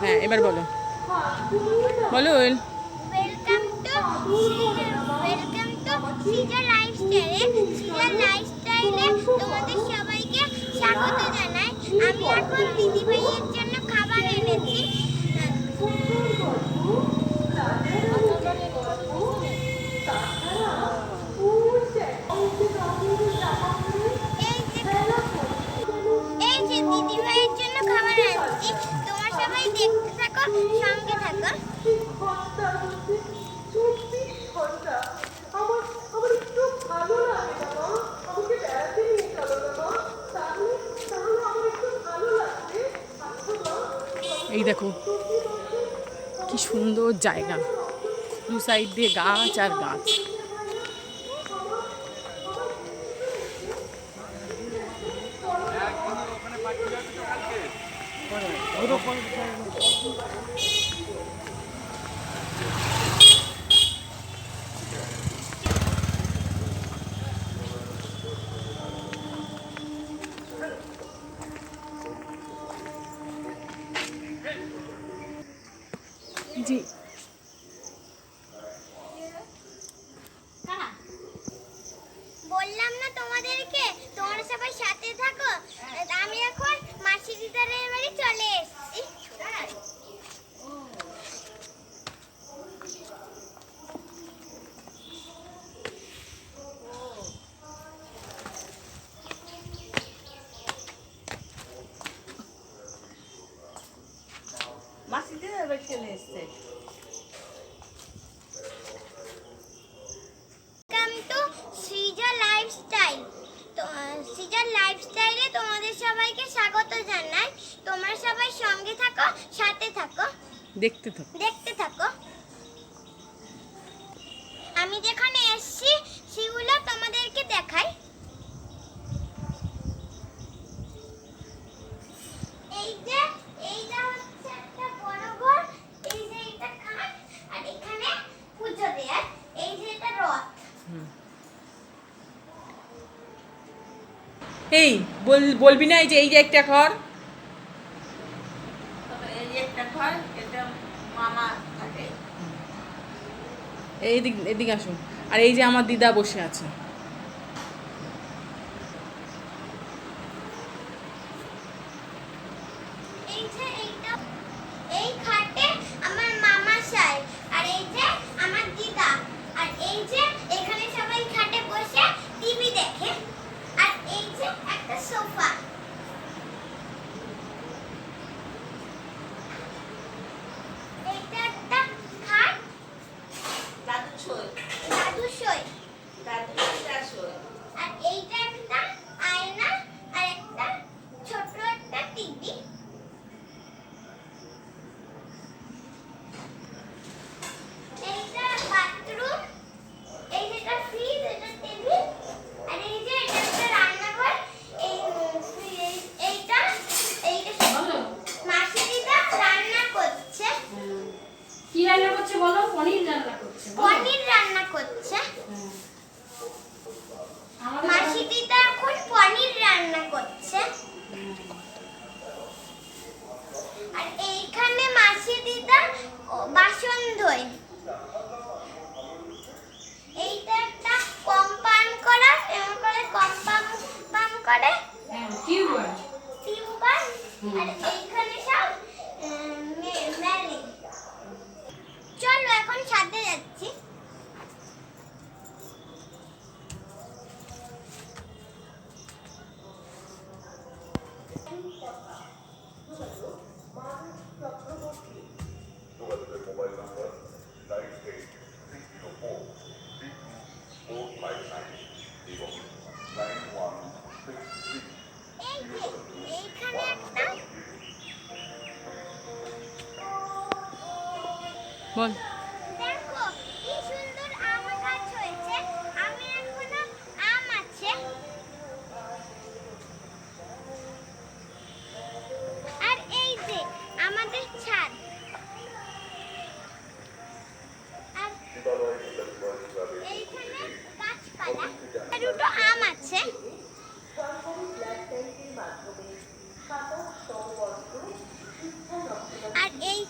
হ্যাঁ এবার বলো বলো। ওয়েলকাম টু সিজার লাইফস্টাইলে। সিজার লাইফস্টাইলে তোমাদের সবাইকে স্বাগত জানাই। আমি এখন দিদিভাইয়ের জন্য খাবার এনেছি। এই যে দিদিভাইয়ের জন্য খাবার আনছি। তোমার সবাই দেখতে থাকো, সঙ্গে থাকো। এই দেখো কি সুন্দর জায়গা, দু সাইড দিয়ে গাছ আর গাছ। জি বললাম না তোমাদেরকে, তোমরা সবাই সাথে থাকো। আমি এখন মাসি দিদারের বাড়ি চলে এসেছি। মাসিদের এবার চলে এসছে। Welcome to Caesar lifestyle. তো সিজার লাইফস্টাইলে তোমাদের সবাইকে স্বাগত জানাই। তোমরা সবাই সঙ্গে থাকো, সাথে থাকো, দেখতে থাকো। দেখতে থাকো। আমি যেখানে এসেছি সেগুলো তোমাদেরকে দেখাই। এইটা হচ্ছে একটা বড় ঘর। এই যে এটা খাট, আর এখানে পুজো দেয়। এই যে এটা রথ। এই বলবি না এই যে একটা ঘর, এই একটা ঘর, এটা মামা থাকে। এদিকে আসুন। আর এই যে আমার দিদা বসে আছে। এই যে এই খাটে আমার মামা শায়, আর এই যে আমার দিদা, আর এই যে এখানে সবাই খাটে বসে টিভি দেখে, আর এই যে একটা সোফা। এইটা একটা খাট, দাদু ছই, দাদু শোয়, দাদু ছই। আর এইটা একটা আয়না, আর একটা ছোট একটা টিভি। এইটা বাথরুম, এই যেটা ফ্রিজ, এটা টেবিল, আর এই যে এটা একটা রান্নাঘর। এইটা মাসি দিদা রান্না করছে। কি রান্না করছে বলো? পনির রান্না করছে। পনির রান্না করছে। আমাদের মাসি দিদা এখন পনির রান্না করছে। আর এইখানে মাসি দিদা বাসন ধোয়। এইটা একটা কম্পাউন্ড করা, এমন করে কম্পাউন্ড করে টিউবওয়েল। টিউবার। আর এইখানে সব মেলে। চলো এখন সাথে যাচ্ছি। যোগাযোগের মোবাইল নাম্বার 9830432459 এবং 9163। এই যে এইখানে একটা বল। দেখো কি সুন্দর আম গাছ হয়েছে। আমি এখনো আম আছে। আর এই যে আমাদের ছাদ। আর এইখানে গাছপালা, আর দুটো আম আছে। আর এই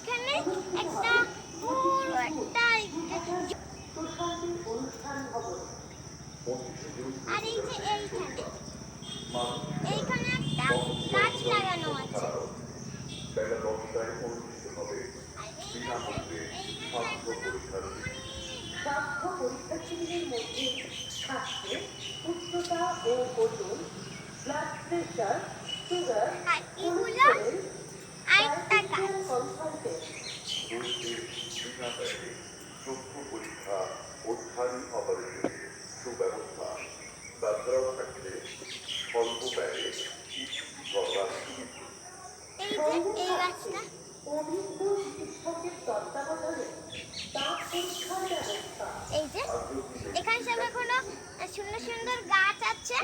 গাছটা। এই যে এখানে সব এখনো সুন্দর সুন্দর গাছ আছে।